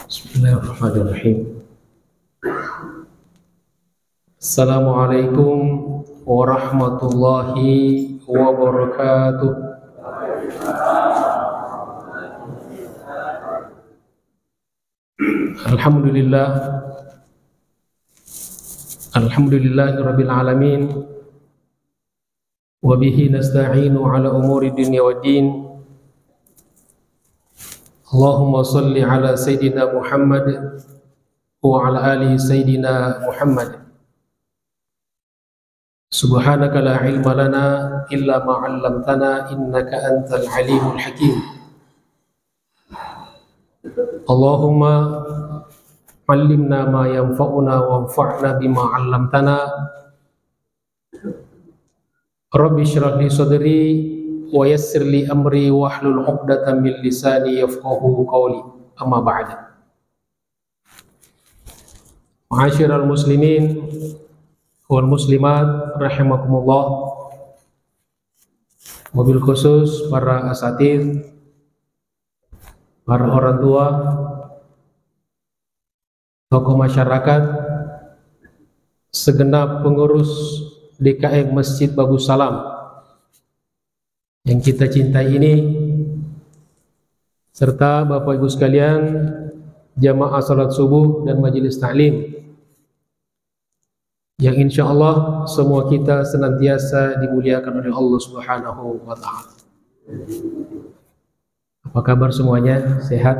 Bismillahirrahmanirrahim. Assalamualaikum warahmatullahi wabarakatuh. Alhamdulillah. Alhamdulillahirabbil alamin. Wa bihi nasta'inu ala umuri dunya waddin. Allahumma salli ala Sayyidina Muhammad wa ala ali Sayyidina Muhammad. Subhanaka la ilma lana illa ma 'allamtana innaka antal alimul hakim. Allahumma 'allimna ma yanfa'una wanfa'na bima 'allamtana. Rabbi shrah li sadri wa yassir li amri wahlul 'uqdatam min lisani yafqahu qawli. Amma ba'd. Ma'asyiral muslimin wal muslimat rahimakumullah. Wabil khusus para asatidz, para orang tua, tokoh masyarakat, segenap pengurus DKM Masjid Babus Salam yang kita cintai ini, serta Bapak Ibu sekalian jamaah salat subuh dan majelis ta'lim, yang insya Allah semua kita senantiasa dimuliakan oleh Allah Subhanahu wa Ta'ala. Apa kabar semuanya? Sehat?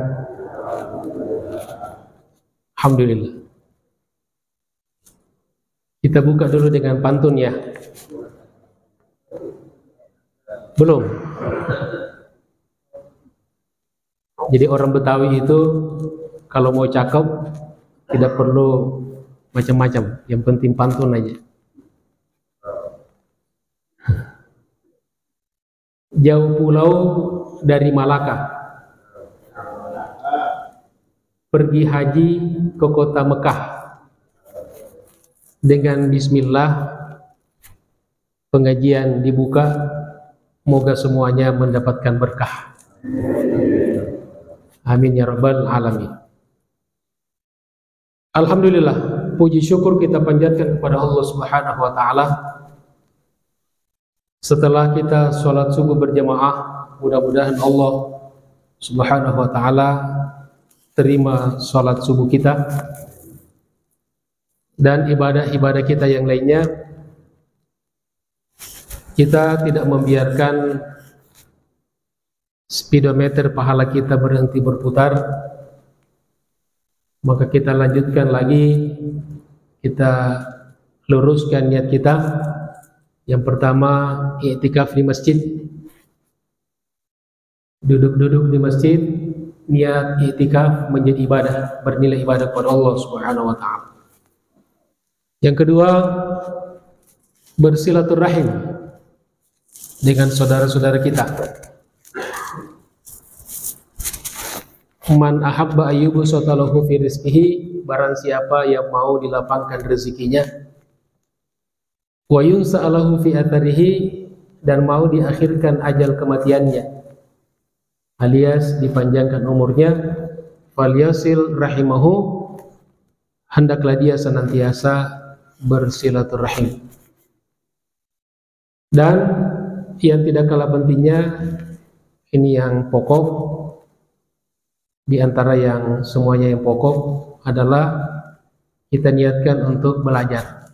Alhamdulillah. Kita buka dulu dengan pantun ya. Belum. Jadi orang Betawi itu kalau mau cakep tidak perlu macam-macam, yang penting pantun aja. Jauh pulau dari Malaka, pergi haji ke kota Mekah. Dengan bismillah pengajian dibuka. Semoga semuanya mendapatkan berkah. Amin ya rabbal alamin. Alhamdulillah, puji syukur kita panjatkan kepada Allah Subhanahu wa Ta'ala. Setelah kita sholat subuh berjamaah, mudah-mudahan Allah Subhanahu wa Ta'ala terima sholat subuh kita dan ibadah-ibadah kita yang lainnya. Kita tidak membiarkan speedometer pahala kita berhenti berputar, maka kita lanjutkan lagi, kita luruskan niat kita. Yang pertama, i'tikaf di masjid, duduk-duduk di masjid, niat i'tikaf menjadi ibadah, bernilai ibadah kepada Allah Subhanahu wa Ta'ala. Yang kedua, bersilaturahim dengan saudara-saudara kita. Man ahabba ayyubu sotalahu fi rizqihi, barang siapa yang mau dilapangkan rezekinya, wa yunsa'alahu fi atharihi, dan mau diakhirkan ajal kematiannya, alias dipanjangkan umurnya, falyasil rahimahu, hendaklah dia senantiasa bersilaturahim. Dan yang tidak kalah pentingnya, ini yang pokok di antara yang semuanya yang pokok adalah kita niatkan untuk belajar,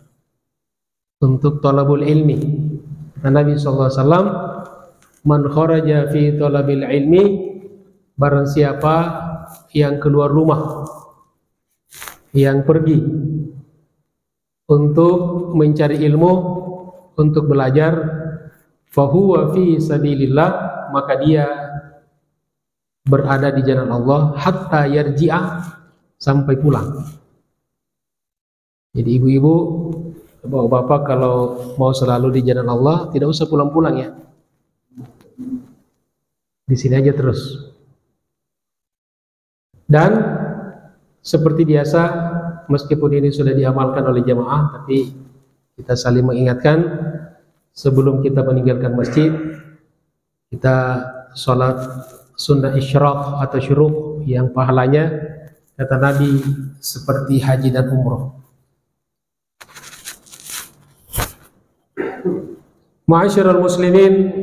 untuk thalabul ilmi. Kata Nabi SAW, man kharaja fi thalabil ilmi, barang siapa yang keluar rumah, yang pergi untuk mencari ilmu, untuk belajar, fahuwa fi sabilillah, maka dia berada di jalan Allah hatta yarji'ah, sampai pulang. Jadi ibu-ibu, bapak-bapak kalau mau selalu di jalan Allah tidak usah pulang-pulang ya. Di sini aja terus. Dan seperti biasa, meskipun ini sudah diamalkan oleh jamaah, tapi kita saling mengingatkan. Sebelum kita meninggalkan masjid, kita sholat sunnah isyraq atau syuruk yang pahalanya Kata Nabi, seperti haji dan umroh. Ma'asyiral muslimin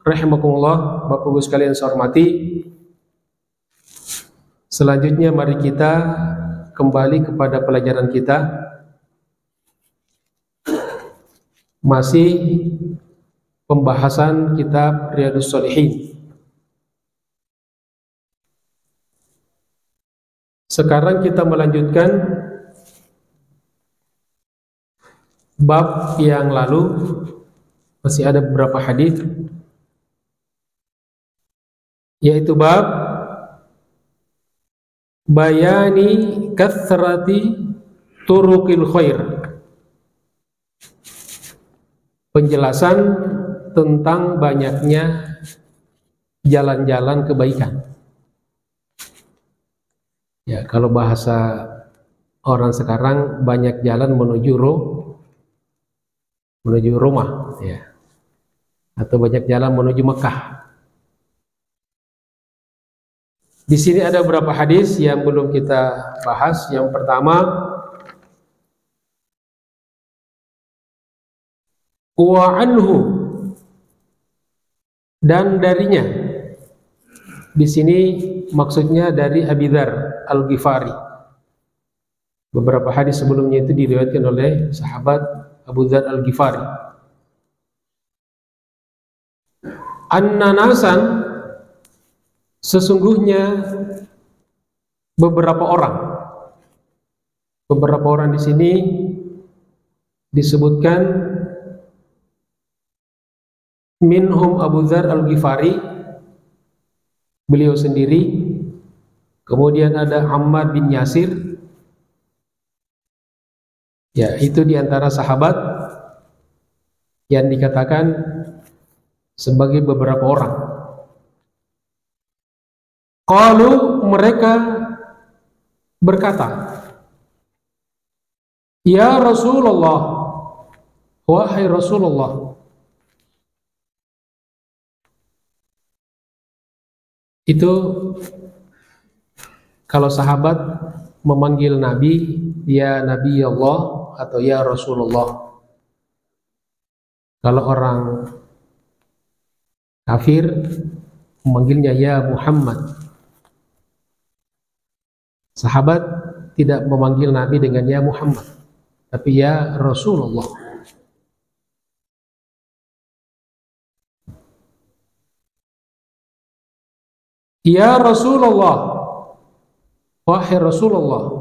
rahimakumullah, Bapak Ibu sekalian saya hormati. Selanjutnya mari kita kembali kepada pelajaran kita. Masih pembahasan kitab Riyadhus Shalihin. Sekarang kita melanjutkan bab yang lalu. Masih ada beberapa hadis, yaitu bab bayani kathrati turuqil khair, penjelasan tentang banyaknya jalan-jalan kebaikan. Ya, kalau bahasa orang sekarang, banyak jalan menuju rumah, ya, atau banyak jalan menuju Mekah. Di sini ada beberapa hadis yang belum kita bahas. Yang pertama, wa anhu, dan darinya. Di sini maksudnya dari Abi Dzar Al-Ghifari. Beberapa hadis sebelumnya itu diriwayatkan oleh sahabat Abu Dzar Al-Ghifari. Anna nasan, sesungguhnya beberapa orang di sini disebutkan minhum Abu Dzar Al-Ghifari, beliau sendiri. Kemudian ada Ammar bin Yasir, ya, itu diantara sahabat yang dikatakan sebagai beberapa orang. Qalu, mereka berkata, ya Rasulullah, wahai Rasulullah. Itu kalau sahabat memanggil Nabi, ya Nabi Allah atau ya Rasulullah. Kalau orang kafir memanggilnya ya Muhammad. Sahabat tidak memanggil Nabi dengan ya Muhammad, tapi ya Rasulullah. Ya Rasulullah, wahai Rasulullah,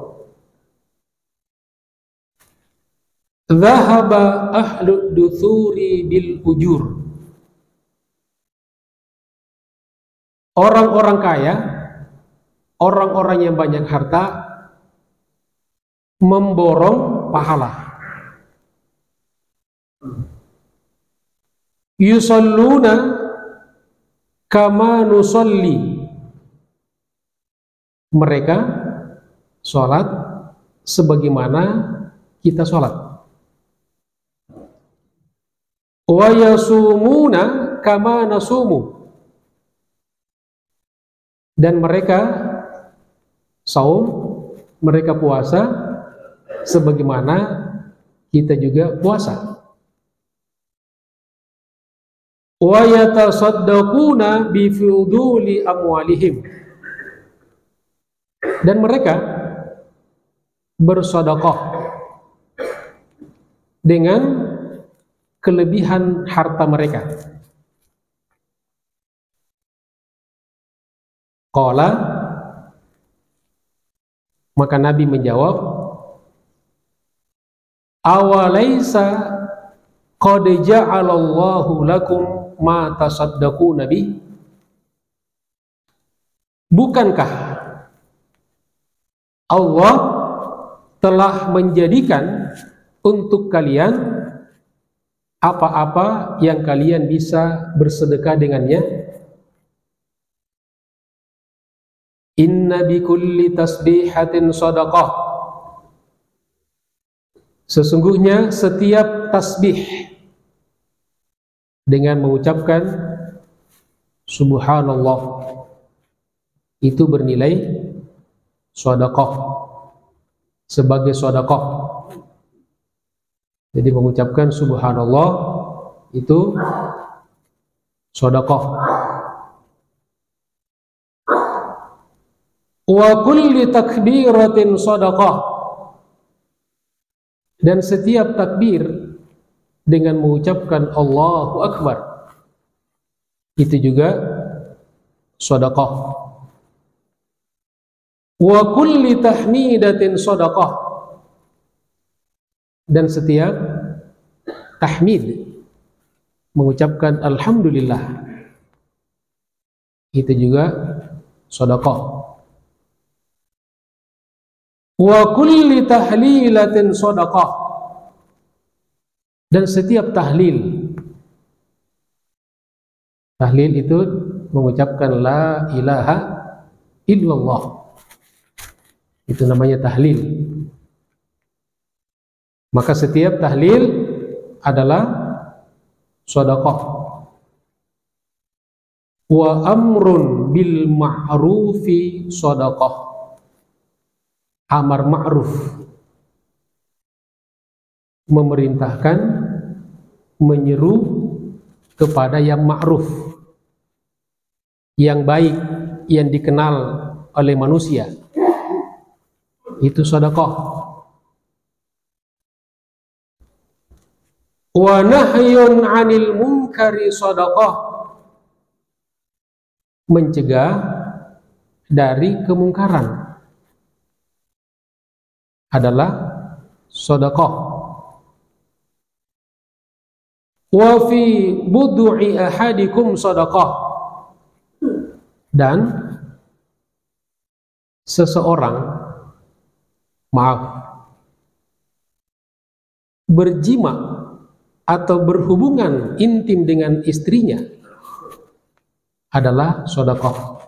dhahaba ahlu duthuri bil ujur. Orang-orang kaya, orang-orang yang banyak harta, memborong pahala. Yusalluna kama nusalli. Mereka sholat sebagaimana kita sholat. Wa yasumuna kama nasumu. Dan mereka saum, mereka puasa sebagaimana kita juga puasa. Wa yatasaddaquna bi fuduli amwalihim. Dan mereka bersedekah dengan kelebihan harta mereka. Qala, maka Nabi menjawab, awalaisa qad ja'alallahu lakum ma tasaddaquna bi. Bukankah Allah telah menjadikan untuk kalian apa-apa yang kalian bisa bersedekah dengannya? Inna bikulli tasbihatin shadaqah. Sesungguhnya setiap tasbih dengan mengucapkan subhanallah itu bernilai sedekah, sebagai sedekah. Jadi mengucapkan subhanallah itu sedekah. Wa kulli takbiratin sedekah, dan setiap takbir dengan mengucapkan Allahu Akbar itu juga sedekah. Wa kulli tahmidatin sedekah, dan setiap tahmid mengucapkan alhamdulillah itu juga sedekah. Wa kulli tahlilatin sedekah, dan setiap tahlil itu mengucapkan la ilaha illallah, itu namanya tahlil. Maka setiap tahlil adalah sedekah. Wa amrun bil ma'rufi sedekah, amar ma'ruf, memerintahkan, menyeru kepada yang ma'ruf, yang baik, yang dikenal oleh manusia, itu sedekah. Wa nahyun 'anil munkari sedekah, mencegah dari kemungkaran adalah sedekah. Wa fi bud'i ahadikum sedekah, dan seseorang berjima atau berhubungan intim dengan istrinya adalah sedekah.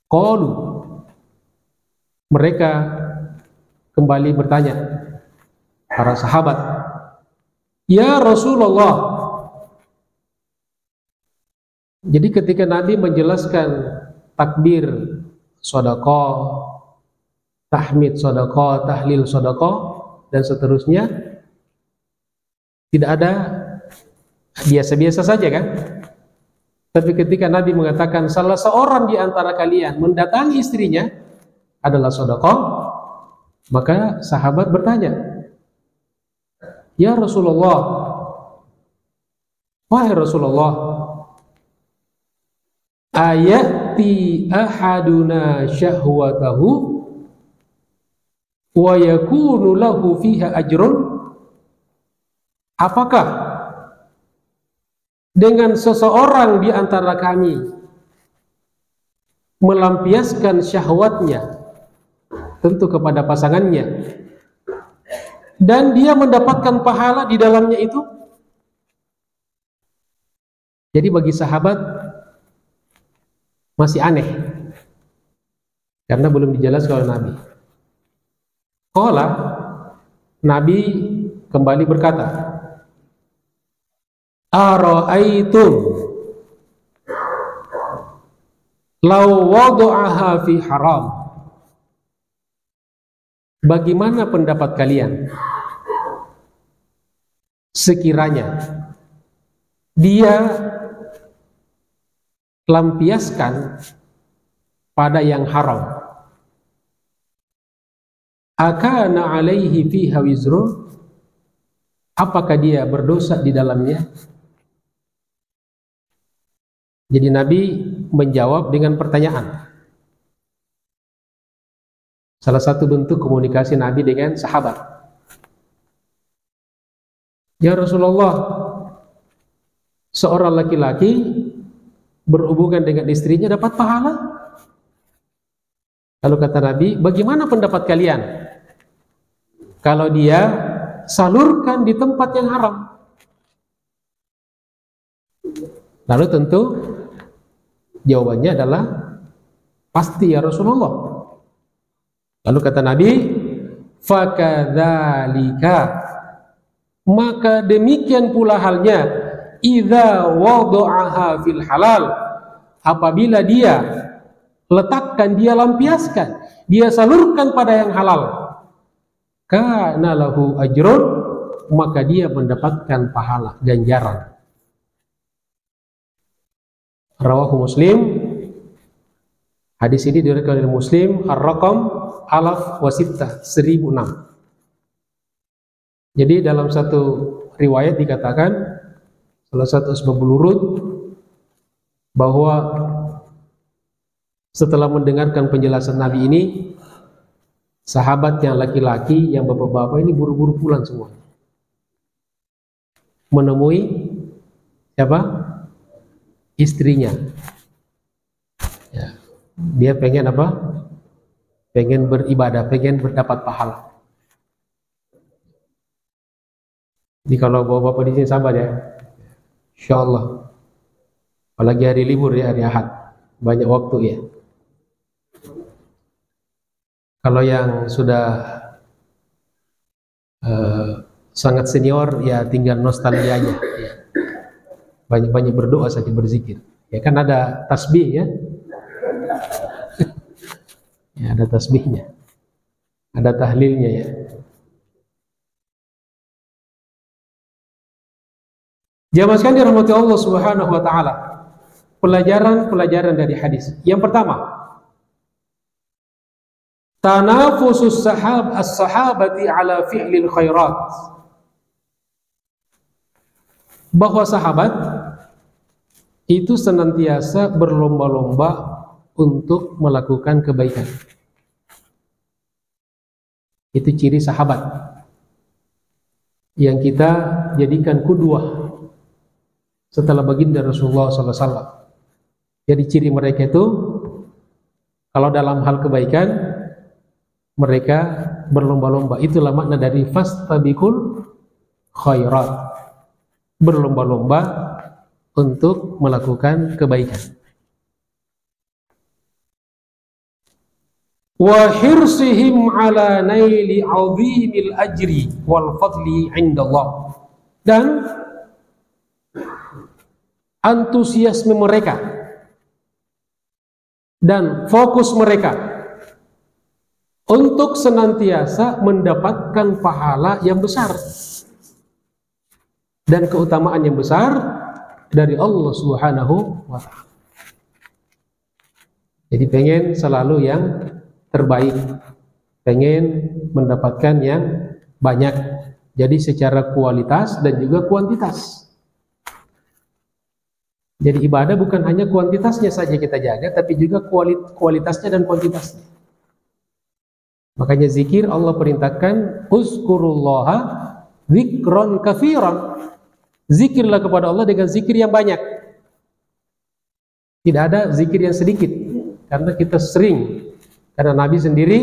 Qalu, mereka kembali bertanya, para sahabat, ya Rasulullah. Jadi ketika Nabi menjelaskan takbir sedekah, tahmid sedekah, tahlil sedekah, dan seterusnya, tidak ada biasa-biasa saja kan? Tapi ketika Nabi mengatakan salah seorang di antara kalian mendatangi istrinya adalah sedekah, maka sahabat bertanya, ya Rasulullah, wahai Rasulullah, ayati ahaduna syahwatahu wa yakunu lahu fiha ajrun, apakah dengan seseorang di antara kami melampiaskan syahwatnya, tentu kepada pasangannya, dan dia mendapatkan pahala di dalamnya itu? Jadi bagi sahabat masih aneh, karena belum dijelaskan oleh Nabi. Qala, Nabi kembali berkata, ara'aitum law wada'aha fi haram, bagaimana pendapat kalian sekiranya dia lampiaskan pada yang haram, akana alaihi fiha wizrun, apakah dia berdosa di dalamnya? Jadi Nabi menjawab dengan pertanyaan. Salah satu bentuk komunikasi Nabi dengan sahabat. Ya Rasulullah, seorang laki-laki berhubungan dengan istrinya dapat pahala? Lalu kata Nabi, bagaimana pendapat kalian kalau dia salurkan di tempat yang haram? Lalu tentu jawabannya adalah pasti ya Rasulullah. Lalu kata Nabi, fakadzalika, maka demikian pula halnya, idza wada'aha fil halal, apabila dia letakkan, dia lampiaskan, dia salurkan pada yang halal, kana lahu ajrun, maka dia mendapatkan pahala, ganjaran. Rawahu Muslim. Hadis ini diriwayatkan oleh Muslim, ar-raqam alaf wasittah, 1006. Jadi dalam satu riwayat dikatakan, salah satu asbabul wurud, bahwa setelah mendengarkan penjelasan Nabi ini, sahabat yang laki-laki, yang bapak-bapak ini buru-buru pulang semua, menemui siapa? Istrinya. Ya. Dia pengen apa? Pengen beribadah, pengen berdapat pahala. Jadi kalau bapak-bapak di sini sabar ya, insyaallah. Apalagi hari libur ya, hari Ahad, banyak waktu ya. Kalau yang sudah sangat senior ya tinggal nostalgianya ya. Banyak-banyak berdoa saja, berzikir. Ya kan ada tasbih ya. Ya ada tasbihnya. Ada tahlilnya ya. Jamaah sekalian dirahmati Allah Subhanahu wa taala. Pelajaran-pelajaran dari hadis. Yang pertama, tanafusus as-sahabati ala fi'lil khairat. Bahwa sahabat itu senantiasa berlomba-lomba untuk melakukan kebaikan. Itu ciri sahabat yang kita jadikan qudwah setelah baginda Rasulullah SAW. Jadi ciri mereka itu, kalau dalam hal kebaikan mereka berlomba-lomba. Itulah makna dari fastabiqul khairat, berlomba-lomba untuk melakukan kebaikan. Wa hirsihim ala naili 'azimil ajri wal fadli 'indallah. Dan antusiasme mereka dan fokus mereka untuk senantiasa mendapatkan pahala yang besar dan keutamaan yang besar dari Allah Subhanahu wa ta'ala. Jadi pengen selalu yang terbaik, pengen mendapatkan yang banyak. Jadi secara kualitas dan juga kuantitas. Jadi ibadah bukan hanya kuantitasnya saja kita jaga, tapi juga kualitasnya dan kuantitasnya. Makanya zikir Allah perintahkan, uzkurullaha dzikron katsiran. Zikirlah kepada Allah dengan zikir yang banyak. Tidak ada zikir yang sedikit, karena kita sering. Karena Nabi sendiri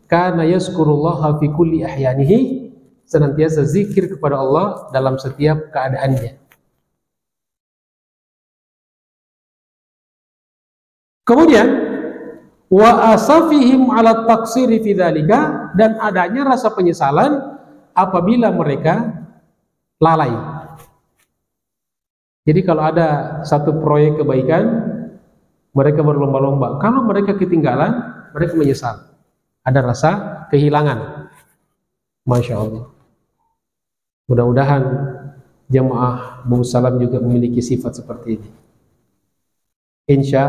kana yazkurullaha fi kulli ahyanihi, senantiasa zikir kepada Allah dalam setiap keadaannya. Kemudian wa asafihim ala taqsiri fi dzalika, dan adanya rasa penyesalan apabila mereka lalai. Jadi kalau ada satu proyek kebaikan, mereka berlomba-lomba. Kalau mereka ketinggalan, mereka menyesal. Ada rasa kehilangan. Masya Allah. Mudah-mudahan jamaah Bung Salam juga memiliki sifat seperti ini. Insya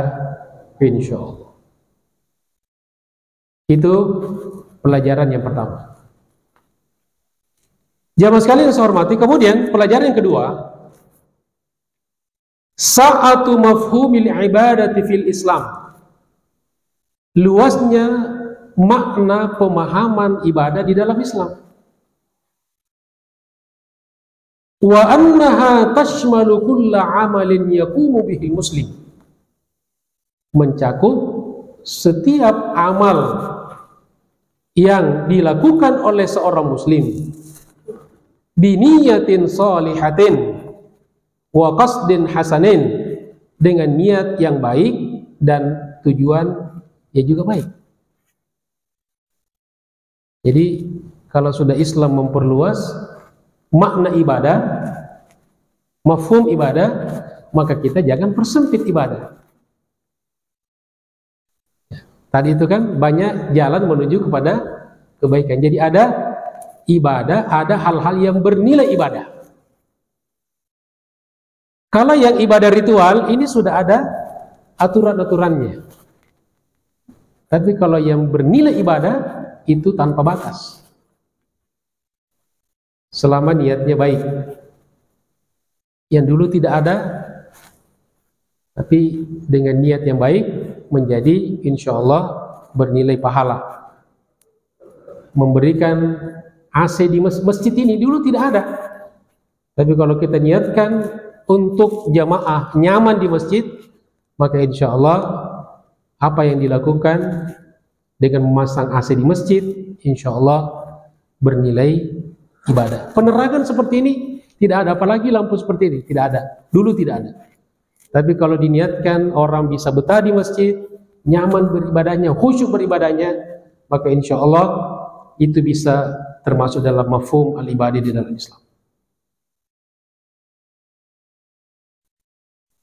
Allah. Itu pelajaran yang pertama. Jamaah sekalian yang saya hormati, kemudian pelajaran yang kedua, sa'atu mafhumil ibadati fil Islam. Luasnya makna pemahaman ibadah di dalam Islam. Wa annaha tashmalu kulla amalin yaqumu bihi muslim. Mencakup setiap amal yang dilakukan oleh seorang muslim biniyatin shalihatin wa qasdin hasanin, dengan niat yang baik dan tujuan yang juga baik. Jadi kalau sudah Islam memperluas makna ibadah, mafhum ibadah, maka kita jangan persempit ibadah. Tadi itu kan banyak jalan menuju kepada kebaikan. Jadi ada ibadah, ada hal-hal yang bernilai ibadah. Kalau yang ibadah ritual, ini sudah ada aturan-aturannya. Tapi kalau yang bernilai ibadah, itu tanpa batas. Selama niatnya baik. Yang dulu tidak ada, tapi dengan niat yang baik, menjadi insya Allah bernilai pahala. Memberikan AC di masjid ini dulu tidak ada. Tapi kalau kita niatkan untuk jamaah nyaman di masjid, maka insya Allah apa yang dilakukan dengan memasang AC di masjid, insya Allah bernilai ibadah. Penerangan seperti ini tidak ada, apalagi lampu seperti ini tidak ada. Dulu tidak ada. Tapi kalau diniatkan orang bisa betah di masjid, nyaman beribadahnya, khusyuk beribadahnya, maka insya Allah itu bisa termasuk dalam mafhum al-ibadah di dalam Islam.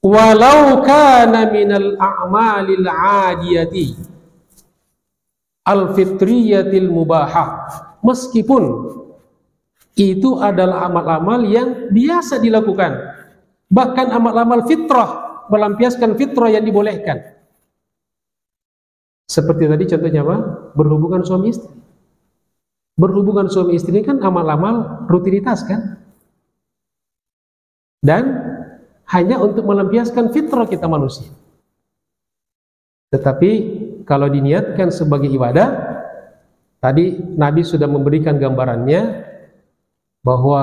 Walau kana minal a'malil 'adiyati al-fitriyatil mubahah, meskipun itu adalah amal-amal yang biasa dilakukan, bahkan amal-amal fitrah, melampiaskan fitrah yang dibolehkan. Seperti tadi contohnya apa? Berhubungan suami istri. Berhubungan suami istri kan amal-amal rutinitas kan? Dan hanya untuk melampiaskan fitrah kita manusia. Tetapi kalau diniatkan sebagai ibadah, tadi Nabi sudah memberikan gambarannya bahwa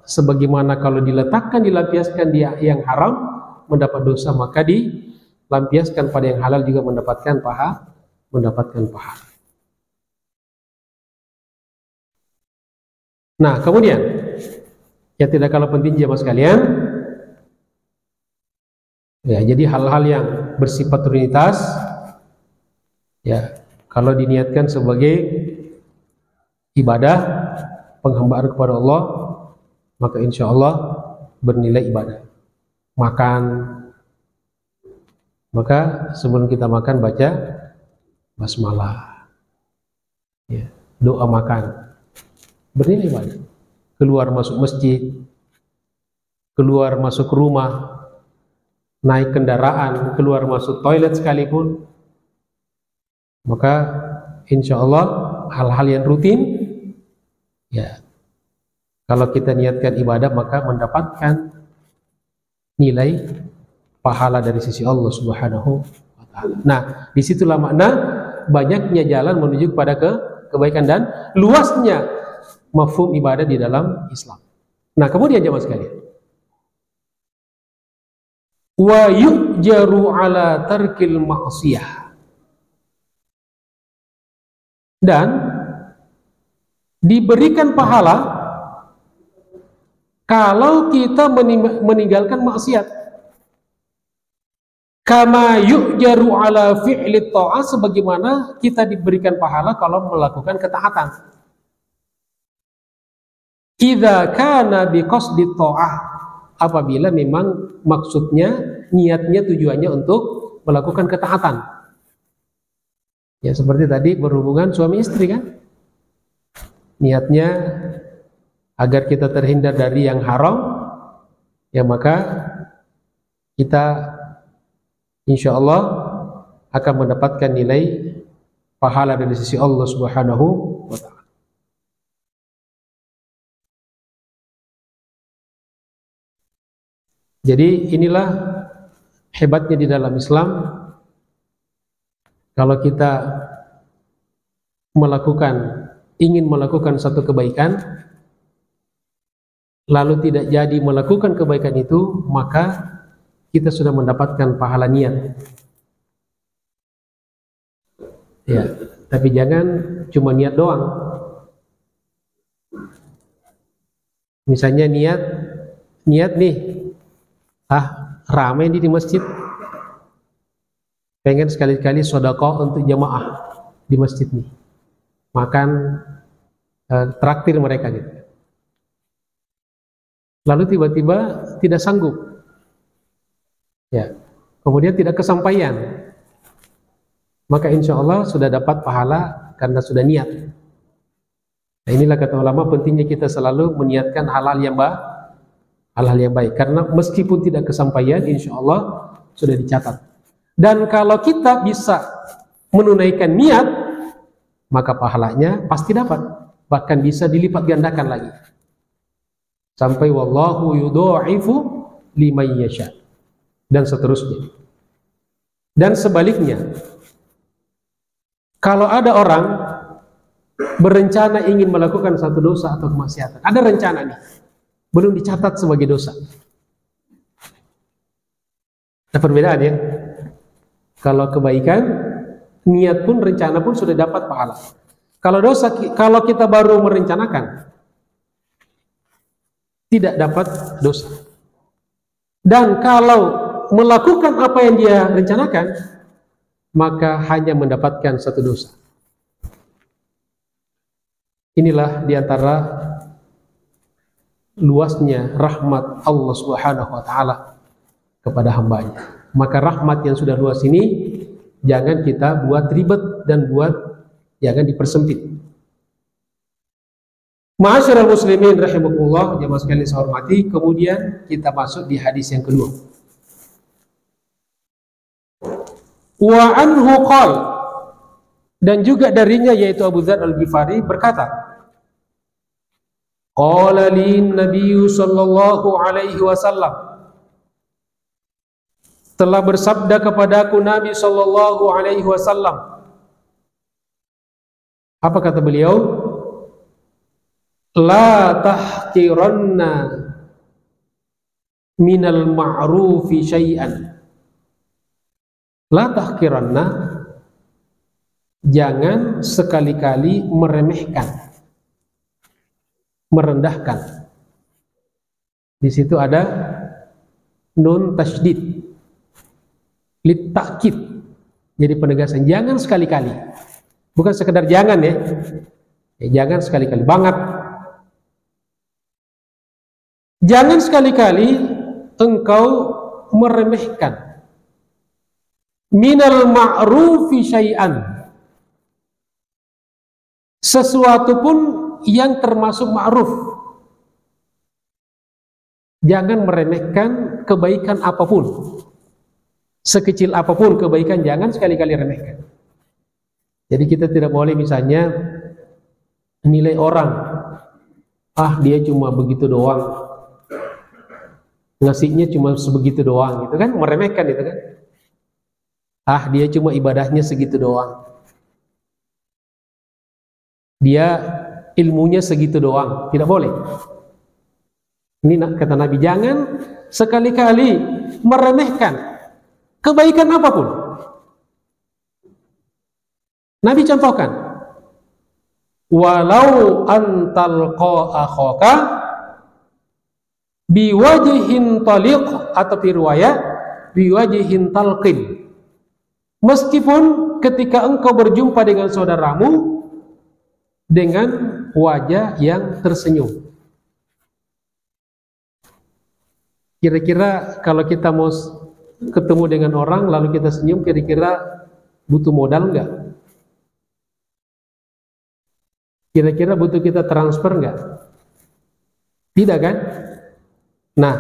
sebagaimana kalau diletakkan, dilampiaskan dia yang haram mendapat dosa, maka dilampiaskan pada yang halal juga mendapatkan pahala. Nah, kemudian yang tidak kalah penting jemaah sekalian, ya, jadi hal-hal yang bersifat rutinitas, ya, kalau diniatkan sebagai ibadah, penghambaan kepada Allah, maka insya Allah bernilai ibadah. Makan, maka sebelum kita makan baca basmalah, ya, doa makan, bernilai ibadah. Keluar masuk masjid, keluar masuk rumah, naik kendaraan, keluar masuk toilet sekalipun, maka insya Allah hal-hal yang rutin, ya, kalau kita niatkan ibadah maka mendapatkan nilai pahala dari sisi Allah Subhanahu wa Ta'ala. Nah, disitulah makna banyaknya jalan menuju kepada kebaikan dan luasnya mafhum ibadah di dalam Islam. Nah, kemudian jemaah sekalian, wa yujaru ala tarkil ma'siyah, dan diberikan pahala kalau kita meninggalkan maksiat. Kama yujaru ala fi'li ta'ah, sebagaimana kita diberikan pahala kalau melakukan ketaatan. Idza kana biqasdi ta'ah, apabila memang maksudnya, niatnya, tujuannya untuk melakukan ketaatan. Ya, seperti tadi berhubungan suami istri kan, niatnya agar kita terhindar dari yang haram, ya, maka kita insya Allah akan mendapatkan nilai pahala dari sisi Allah Subhanahu wa Ta'ala. Jadi inilah hebatnya di dalam Islam. Kalau kita ingin melakukan satu kebaikan, lalu tidak jadi melakukan kebaikan itu, maka kita sudah mendapatkan pahala niat. Ya, tapi jangan cuma niat doang. Misalnya niat nih, ramai di masjid, pengen sekali-kali sedekah untuk jamaah di masjid nih, makan, traktir mereka gitu. Lalu tiba-tiba tidak sanggup, ya, kemudian tidak kesampaian, maka insya Allah sudah dapat pahala karena sudah niat. Nah, inilah kata ulama pentingnya kita selalu meniatkan hal-hal yang baik, karena meskipun tidak kesampaian insya Allah sudah dicatat. Dan kalau kita bisa menunaikan niat, maka pahalanya pasti dapat, bahkan bisa dilipat gandakan lagi sampai wallahu yudha'ifu liman yasha dan seterusnya. Dan sebaliknya, kalau ada orang berencana ingin melakukan satu dosa atau kemaksiatan, ada rencana nih, belum dicatat sebagai dosa. Ada perbedaan ya. Kalau kebaikan, niat pun, rencana pun sudah dapat pahala. Kalau dosa, kalau kita baru merencanakan, tidak dapat dosa. Dan kalau melakukan apa yang dia rencanakan, maka hanya mendapatkan satu dosa. Inilah diantara luasnya rahmat Allah Subhanahu wa Ta'ala kepada hambanya. Maka rahmat yang sudah luas ini jangan kita buat ribet dan jangan dipersempit. Ma'asyiral muslimin rahimakumullah, jamaah sekalian saya hormati. Kemudian kita masuk di hadis yang kedua. Wa anhu qala, dan juga darinya yaitu Abu Dzar Al-Ghifari berkata, qala lin nabiyyu sallallahu alaihi wasallam, telah bersabda kepadaku Nabi sallallahu alaihi wasallam. Apa kata beliau? La tahqiranna minal ma'rufi syai'an. La tahqiranna, jangan sekali-kali meremehkan, merendahkan. Di situ ada nun tasydid litakid, jadi penegasan, jangan sekali-kali, bukan sekedar jangan ya, jangan sekali-kali banget. Jangan sekali-kali engkau meremehkan minal ma'rufi syai'an, sesuatu pun yang termasuk ma'ruf. Jangan meremehkan kebaikan apapun, sekecil apapun kebaikan, jangan sekali-kali remehkan. Jadi kita tidak boleh misalnya nilai orang, dia cuma begitu doang, ngasihnya cuma sebegitu doang, gitu kan, meremehkan itu kan. Dia cuma ibadahnya segitu doang, dia ilmunya segitu doang, tidak boleh. Ini kata Nabi, jangan sekali-kali meremehkan kebaikan apapun. Nabi contohkan, walau antalqa akhaka biwajhin taliq, atau riwayat biwajhin talqin, meskipun ketika engkau berjumpa dengan saudaramu dengan wajah yang tersenyum. Kira-kira kalau kita mau ketemu dengan orang lalu kita senyum, kira-kira butuh modal enggak? Kira-kira butuh kita transfer enggak? Tidak kan? Nah,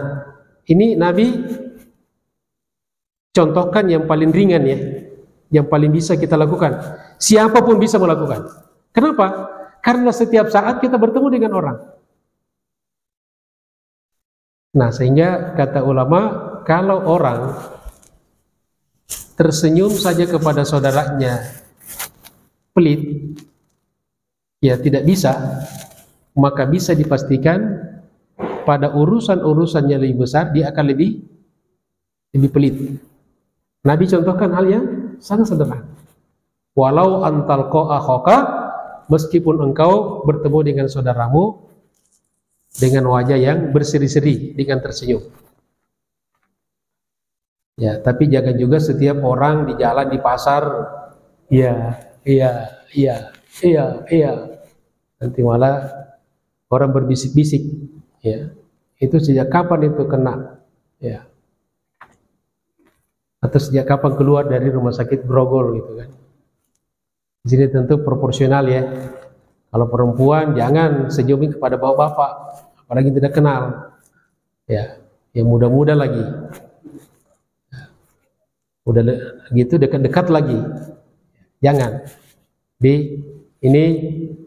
ini Nabi contohkan yang paling ringan ya, yang paling bisa kita lakukan. Siapapun bisa melakukan. Kenapa? Karena setiap saat kita bertemu dengan orang. Nah, sehingga kata ulama, kalau orang tersenyum saja kepada saudaranya pelit, ya tidak bisa, maka bisa dipastikan pada urusan-urusannya lebih besar dia akan lebih pelit. Nabi contohkan hal yang sangat sederhana. Walau antalqa akhaka, meskipun engkau bertemu dengan saudaramu dengan wajah yang berseri-seri, dengan tersenyum. Ya, tapi jangan juga setiap orang di jalan, di pasar, iya. Nanti malah orang berbisik-bisik, ya. Itu sejak kapan itu kena, ya. Atau sejak kapan keluar dari rumah sakit Grogol gitu kan. Di sini tentu proporsional ya. Kalau perempuan jangan senyumin kepada bapak-bapak, apalagi tidak kenal. Ya, yang muda-muda lagi. Udah gitu dekat-dekat lagi. Jangan. Ini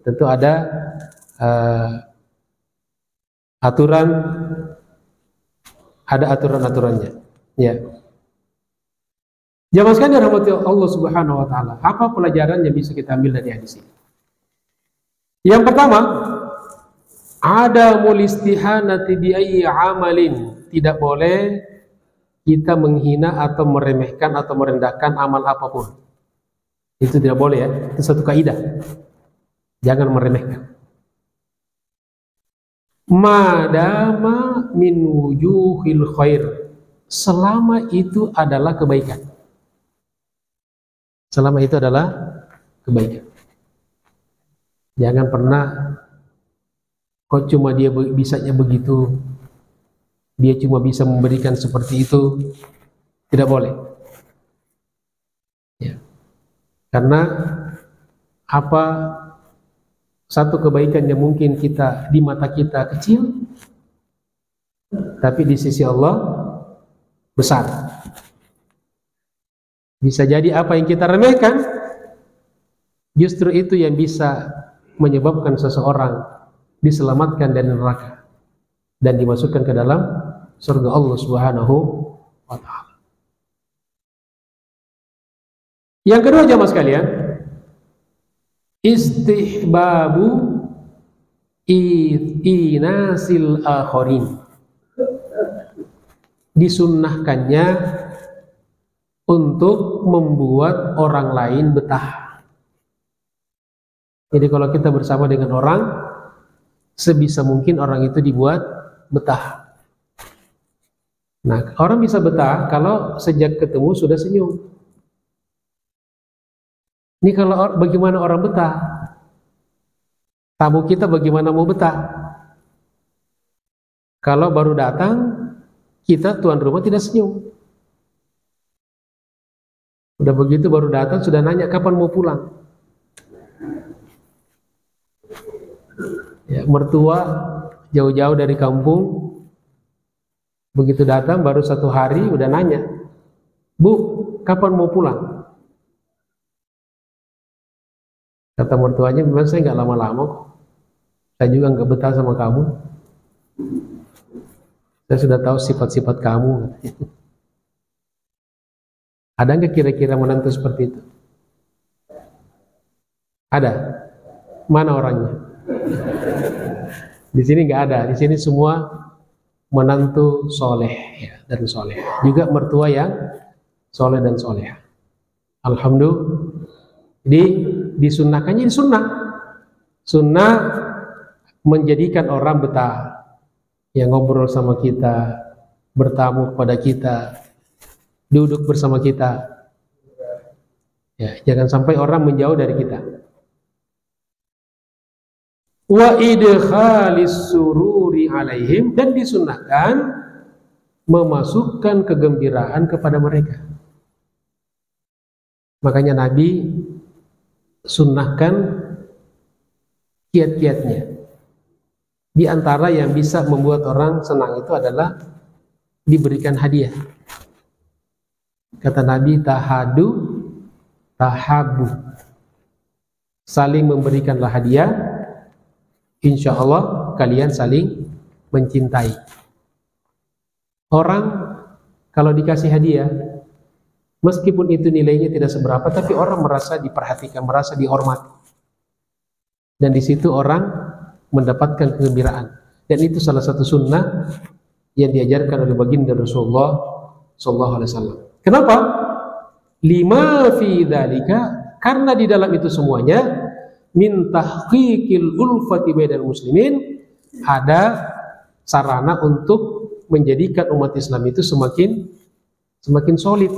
tentu ada aturan-aturannya. Ya. Jamaah sekalian rahmati Allah Subhanahu wa taala. Apa pelajaran yang bisa kita ambil dari hadis ini? Yang pertama, ada mulistihanati bi ayyi amalin. Tidak boleh kita menghina atau meremehkan atau merendahkan amal apapun. Itu tidak boleh ya. Itu satu kaidah. Jangan meremehkan. Madama min wujuhil khair. Selama itu adalah kebaikan. Selama itu adalah kebaikan. Jangan pernah kok cuma dia bisanya begitu, dia cuma bisa memberikan seperti itu. Tidak boleh ya. Karena apa, satu kebaikan yang mungkin kita di mata kita kecil, tapi di sisi Allah besar. Bisa jadi apa yang kita remehkan justru itu yang bisa menyebabkan seseorang diselamatkan dari neraka dan dimasukkan ke dalam surga Allah Subhanahu wa taala. Yang kedua jamaah sekalian, istihbabu inasil akharin. Disunnahkannya untuk membuat orang lain betah. Jadi kalau kita bersama dengan orang, sebisa mungkin orang itu dibuat betah. Nah, orang bisa betah kalau sejak ketemu sudah senyum. Ini kalau bagaimana orang betah? Tamu kita bagaimana mau betah? Kalau baru datang, kita tuan rumah tidak senyum. Udah begitu baru datang sudah nanya kapan mau pulang. Ya, mertua jauh-jauh dari kampung, begitu datang baru 1 hari udah nanya, Bu, kapan mau pulang? Kata mertuanya, memang saya nggak lama-lama kok, saya juga nggak betah sama kamu, saya sudah tahu sifat-sifat kamu. Ada nggak kira-kira menantu seperti itu? Ada? Mana orangnya? Di sini nggak ada. Di sini semua menantu soleh ya, dan soleh. Juga mertua yang soleh dan soleh. Alhamdulillah. Jadi disunnahkannya sunnah. Sunnah menjadikan orang betah, yang ngobrol sama kita, bertamu kepada kita, duduk bersama kita. Ya, jangan sampai orang menjauh dari kita. Wa idkhalis sururi alaihim, dan disunnahkan memasukkan kegembiraan kepada mereka. Makanya Nabi sunnahkan kiat-kiatnya. Di antara yang bisa membuat orang senang itu adalah diberikan hadiah. Kata Nabi, tahadu tahabu. Saling memberikanlah hadiah, insya Allah kalian saling mencintai. Orang kalau dikasih hadiah, meskipun itu nilainya tidak seberapa, tapi orang merasa diperhatikan, merasa dihormati. Dan di situ orang mendapatkan kegembiraan. Dan itu salah satu sunnah yang diajarkan oleh baginda Rasulullah sallallahu alaihi wasallam. Kenapa? Lima fi dzalika, karena di dalam itu semuanya min tahqiqil ulfati bainal muslimin, ada sarana untuk menjadikan umat Islam itu semakin solid.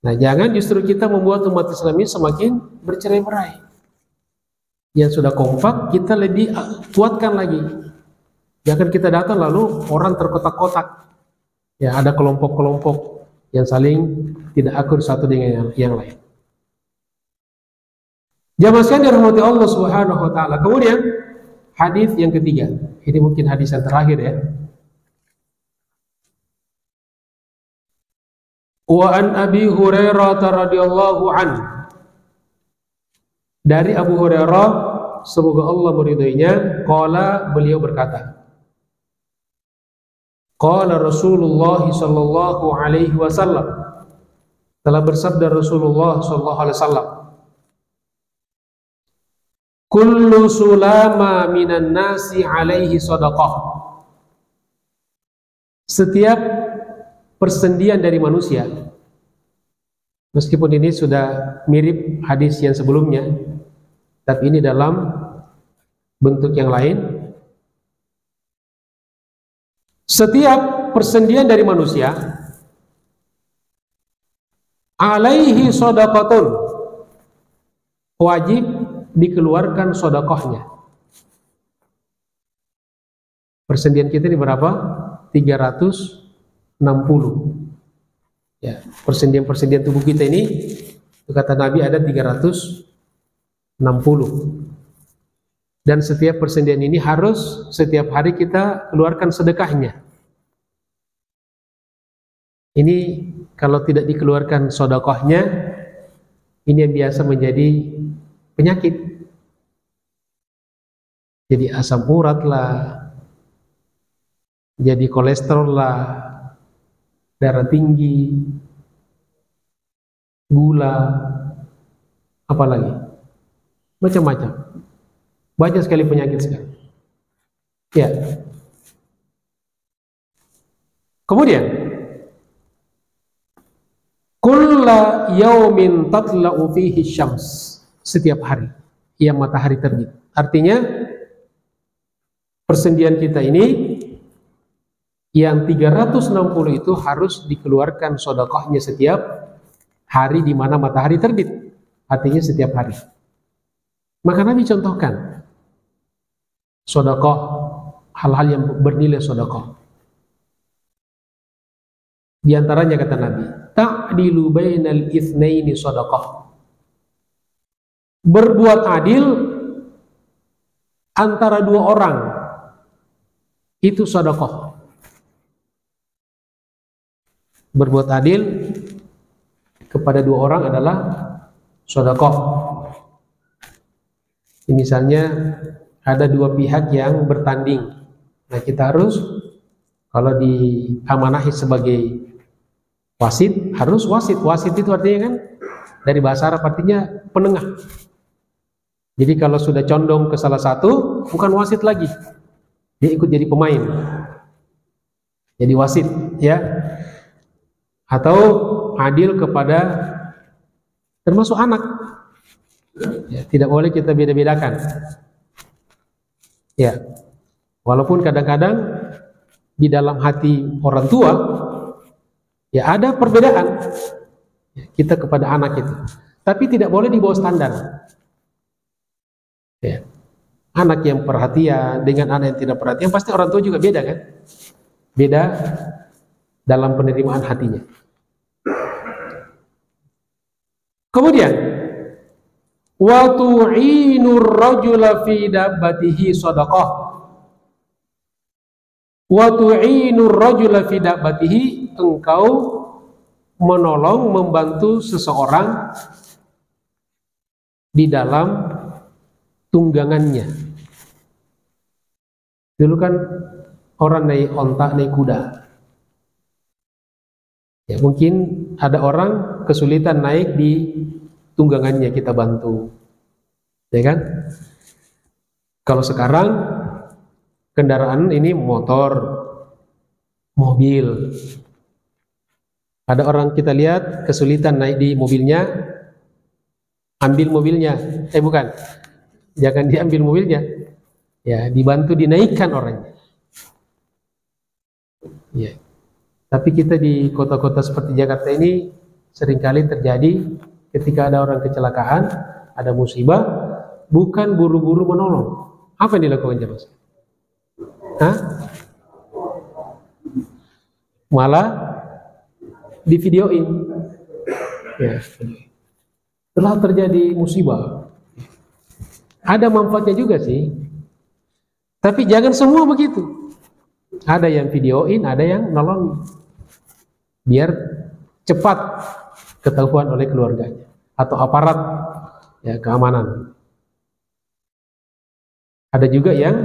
Nah, jangan justru kita membuat umat Islam ini semakin bercerai-berai. Yang sudah kompak kita lebih kuatkan lagi. Jangan kita datang lalu orang terkotak-kotak. Ya, ada kelompok-kelompok yang saling tidak akur satu dengan yang lain. Jamaah sekalian dirahmati Allah Subhanahu wa taala. Kemudian hadis yang ketiga. Ini mungkin hadis yang terakhir ya. Wa an Abi Hurairah radhiyallahu an. Dari Abu Hurairah, semoga Allah meridhoinya, qala, beliau berkata, qala Rasulullah sallallahu alaihi wasallam, telah bersabda Rasulullah sallallahu alaihi wasallam, kullu sulama minan nasi alaihi sadaqah. Setiap persendian dari manusia, meskipun ini sudah mirip hadis yang sebelumnya, tapi ini dalam bentuk yang lain. Setiap persendian dari manusia alaihi shadaqatun, wajib dikeluarkan sedekahnya. Persendian kita ini berapa? 360. Ya, persendian tubuh kita ini, kata Nabi, ada 360. Dan setiap persendian ini harus setiap hari kita keluarkan sedekahnya. Ini kalau tidak dikeluarkan sedekahnya, ini yang biasa menjadi penyakit. Jadi asam urat lah, jadi kolesterol lah, darah tinggi, gula, apalagi macam-macam. Banyak sekali penyakit sekarang. Ya. Kemudian, kulla yaumin tatla'u fihi syams, setiap hari yang matahari terbit. Artinya persendian kita ini yang 360 itu harus dikeluarkan sedekahnya setiap hari di mana matahari terbit. Artinya setiap hari. Maka Nabi contohkan sedekah, hal-hal yang bernilai sedekah. Di antaranya kata Nabi, ta'dilu bainal itsnaini sedekah. Berbuat adil antara dua orang itu sedekah. Berbuat adil kepada dua orang adalah sedekah. Misalnya ada dua pihak yang bertanding. Nah, kita harus, kalau diamanahi sebagai wasit, harus wasit. Wasit itu artinya kan dari bahasa Arab artinya penengah. Jadi kalau sudah condong ke salah satu, bukan wasit lagi, dia ikut jadi pemain, jadi wasit, ya. Atau adil kepada termasuk anak, ya, tidak boleh kita beda-bedakan. Ya, walaupun kadang-kadang di dalam hati orang tua ya ada perbedaan, ya, kita kepada anak itu, tapi tidak boleh di bawah standar. Ya. Anak yang perhatian dengan anak yang tidak perhatian, pasti orang tua juga beda kan? Beda dalam penerimaan hatinya. Kemudian, wa tu'inur rajula fi dabbatihi shadaqah. Wa tu'inur rajula fi dabbatihi, engkau menolong, membantu seseorang di dalam tunggangannya. Dulu kan orang naik onta, naik kuda. Ya, mungkin ada orang kesulitan naik di tunggangannya, kita bantu. Ya kan? Kalau sekarang kendaraan ini motor, mobil. Ada orang kita lihat kesulitan naik di mobilnya, ambil mobilnya. Bukan. Jangan diambil mobilnya, ya, dibantu dinaikkan orangnya. Ya. Tapi kita di kota-kota seperti Jakarta ini seringkali terjadi ketika ada orang kecelakaan, ada musibah, bukan buru-buru menolong. Apa yang dilakukan jemaah? Hah? Malah di videoin. Ya. Telah terjadi musibah. Ada manfaatnya juga sih. Tapi jangan semua begitu. Ada yang videoin, ada yang nolongin. Biar cepat ketahuan oleh keluarganya atau aparat ya keamanan. Ada juga yang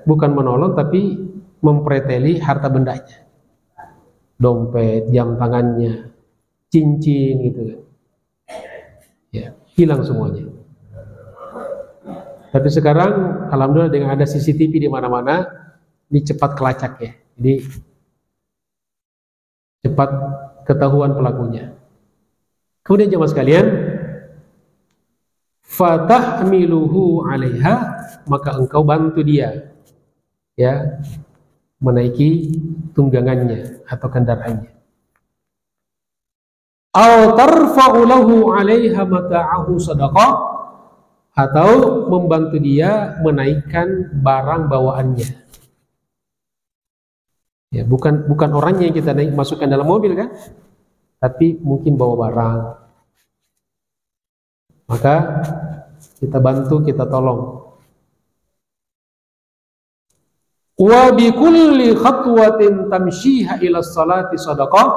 bukan menolong tapi mempreteli harta bendanya. Dompet, jam tangannya, cincin gitu kan. Ya, hilang semuanya. Tapi sekarang alhamdulillah dengan ada CCTV di mana-mana, ini cepat kelacak ya. Jadi cepat ketahuan pelakunya. Kemudian jemaah sekalian, fatahmiluhu 'alaiha, maka engkau bantu dia ya menaiki tunggangannya atau kendaraannya. Aw tarfa'u lahu 'alaiha mata'ahu shadaqah, atau membantu dia menaikkan barang bawaannya. Ya, bukan orangnya yang kita masukkan dalam mobil kan, tapi mungkin bawa barang. Maka kita bantu, kita tolong. Wa bi kulli khatwatin tamshiha ila sholati shadaqah,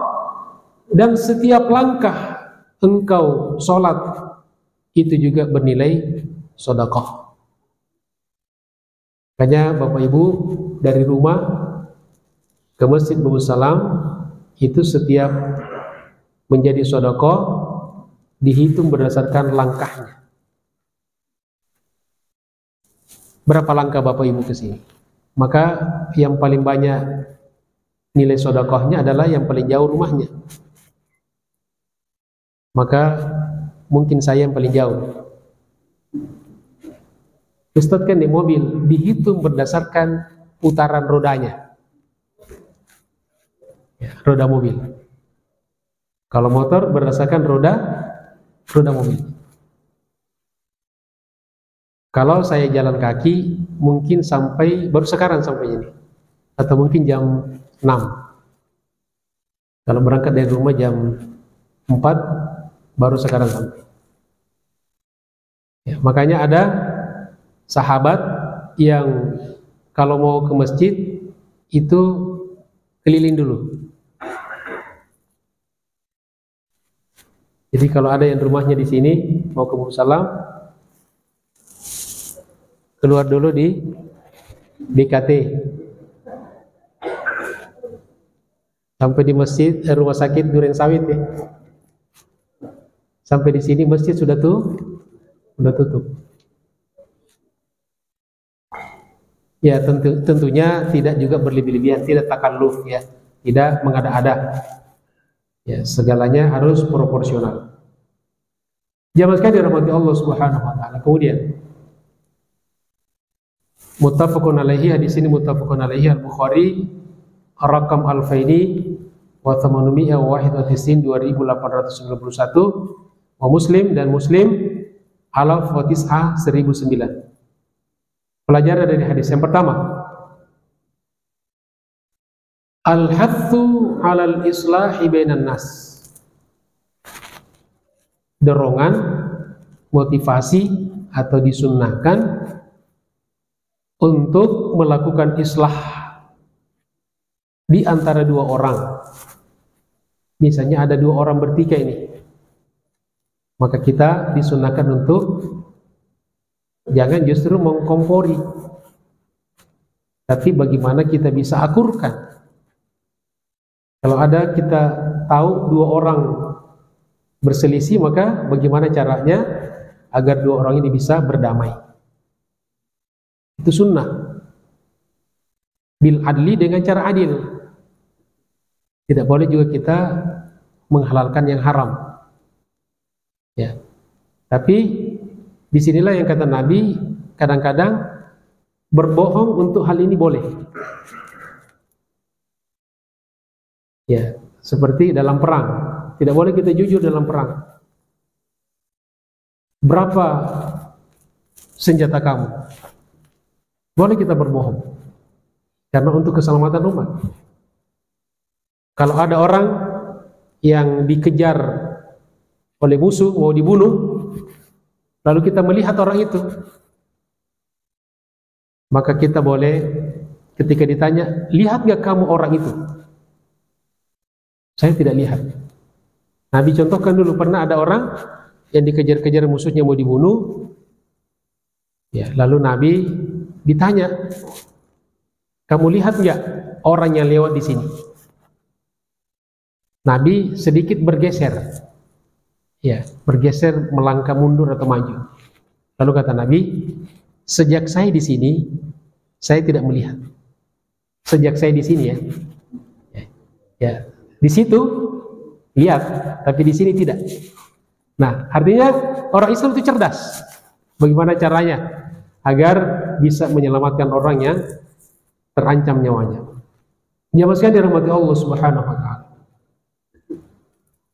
dan setiap langkah engkau sholat itu juga bernilai sedekah. Makanya Bapak Ibu dari rumah ke Masjid Bumi Salam itu setiap menjadi sedekah dihitung berdasarkan langkahnya. Berapa langkah Bapak Ibu ke sini? Maka yang paling banyak nilai sedekahnya adalah yang paling jauh rumahnya. Maka mungkin saya yang paling jauh. Ustadz kan di mobil dihitung berdasarkan putaran rodanya, ya, roda mobil. Kalau motor berdasarkan roda mobil. Kalau saya jalan kaki mungkin sampai baru sekarang sampai ini, atau mungkin jam 6. Kalau berangkat dari rumah jam 4 baru sekarang sampai. Ya, makanya ada sahabat yang kalau mau ke masjid itu keliling dulu. Jadi kalau ada yang rumahnya di sini mau ke Musalam, keluar dulu di BKT sampai di masjid rumah sakit Duren Sawit ya. Sampai di sini masjid sudah tutup. Ya tentunya tidak juga berlebih-lebihan, tidak takalluf ya, tidak mengada-ada. Ya, segalanya harus proporsional. Jamaah sekalian dirahmati Allah Subhanahu wa taala. Kemudian muttafaqun alaihi, hadis ini muttafaqun alaihi Al-Bukhari rakam Al-Faini wa 891 2891 wa Muslim dan Muslim Alaf wa Tis'ah 1009. Pelajaran dari hadis yang pertama, al-hathu 'alal islahi bainan nas. Dorongan, motivasi atau disunnahkan untuk melakukan islah di antara dua orang. Misalnya ada dua orang bertikai ini, maka kita disunnahkan untuk jangan justru mengkompori, tapi bagaimana kita bisa akurkan. Kalau ada kita tahu dua orang berselisih, maka bagaimana caranya agar dua orang ini bisa berdamai. Itu sunnah. Bil adli, dengan cara adil. Tidak boleh juga kita menghalalkan yang haram. Ya. Tapi disinilah yang kata Nabi, kadang-kadang berbohong untuk hal ini boleh. Ya, seperti dalam perang, tidak boleh kita jujur dalam perang. Berapa senjata kamu? Boleh kita berbohong, karena untuk keselamatan umat. Kalau ada orang yang dikejar oleh musuh, mau dibunuh, lalu kita melihat orang itu maka kita boleh ketika ditanya, lihat gak kamu orang itu? Saya tidak lihat. Nabi contohkan dulu, pernah ada orang yang dikejar-kejar musuhnya mau dibunuh. Ya, lalu Nabi ditanya, kamu lihat nggak orang yang lewat di sini? Nabi sedikit bergeser, ya, bergeser melangkah mundur atau maju. Lalu kata Nabi, sejak saya di sini, saya tidak melihat. Sejak saya di sini ya, di situ lihat, tapi di sini tidak. Nah, artinya orang Islam itu cerdas. Bagaimana caranya agar bisa menyelamatkan orang yang terancam nyawanya? Jamaah sekalian dirahmati Allah Subhanahu wa taala.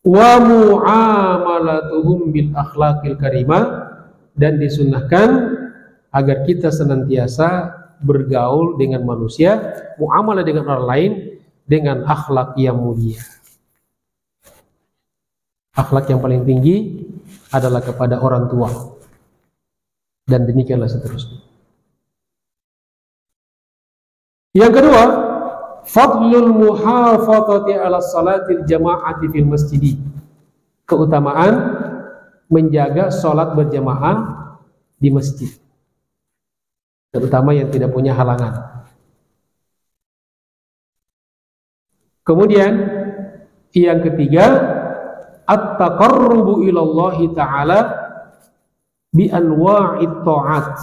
Wa muamalatuhum bil akhlaqil karimah, dan disunnahkan agar kita senantiasa bergaul dengan manusia, muamalah dengan orang lain dengan akhlak yang mulia. Akhlak yang paling tinggi adalah kepada orang tua, dan demikianlah seterusnya. Yang kedua, fadlul muhafadzati ala salatil jama'ati fil masjid. Keutamaan menjaga salat berjamaah di masjid, terutama yang tidak punya halangan. Kemudian yang ketiga, at-taqarrubu ilallahi ta'ala bi anwa'it ta'at,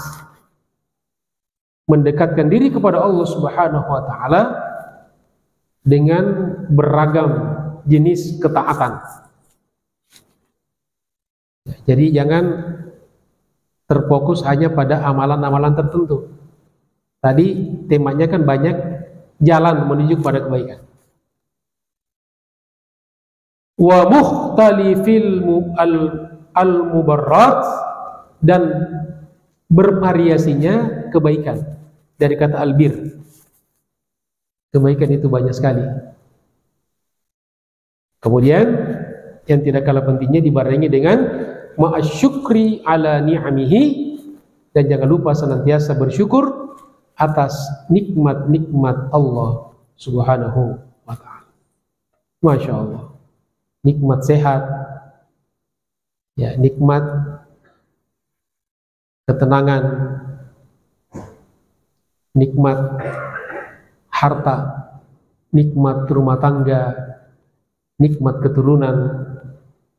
mendekatkan diri kepada Allah Subhanahu wa taala dengan beragam jenis ketaatan. Jadi jangan terfokus hanya pada amalan-amalan tertentu. Tadi temanya kan banyak jalan menuju kepada kebaikan. Wa mukhtalifil al-mubarrat, dan bervariasinya kebaikan. Dari kata albir, kebaikan itu banyak sekali. Kemudian yang tidak kalah pentingnya dibarengi dengan ma'asyukri ala ni'amihi, dan jangan lupa senantiasa bersyukur atas nikmat-nikmat Allah Subhanahu wa ta'ala. Masya Allah, nikmat sehat, ya, nikmat ketenangan, nikmat harta, nikmat rumah tangga, nikmat keturunan,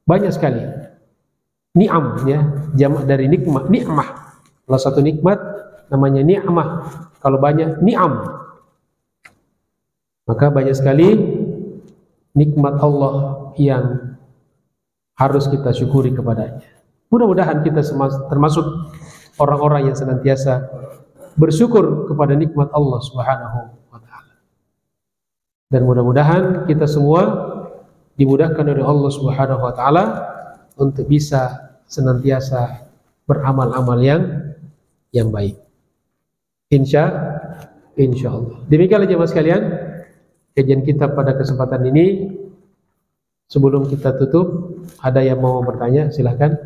banyak sekali. Ni'am, ya, jamak dari nikmat, ni'mah. Kalau satu nikmat namanya ni'mah, kalau banyak ni'am. Maka banyak sekali nikmat Allah yang harus kita syukuri kepadanya. Mudah-mudahan kita termasuk orang-orang yang senantiasa bersyukur kepada nikmat Allah Subhanahu wa ta'ala. Dan mudah-mudahan kita semua dimudahkan oleh Allah Subhanahu wa ta'ala untuk bisa senantiasa beramal-amal yang baik. Insya Allah. Demikianlah jemaah sekalian kajian kita pada kesempatan ini. Sebelum kita tutup, ada yang mau bertanya, silahkan.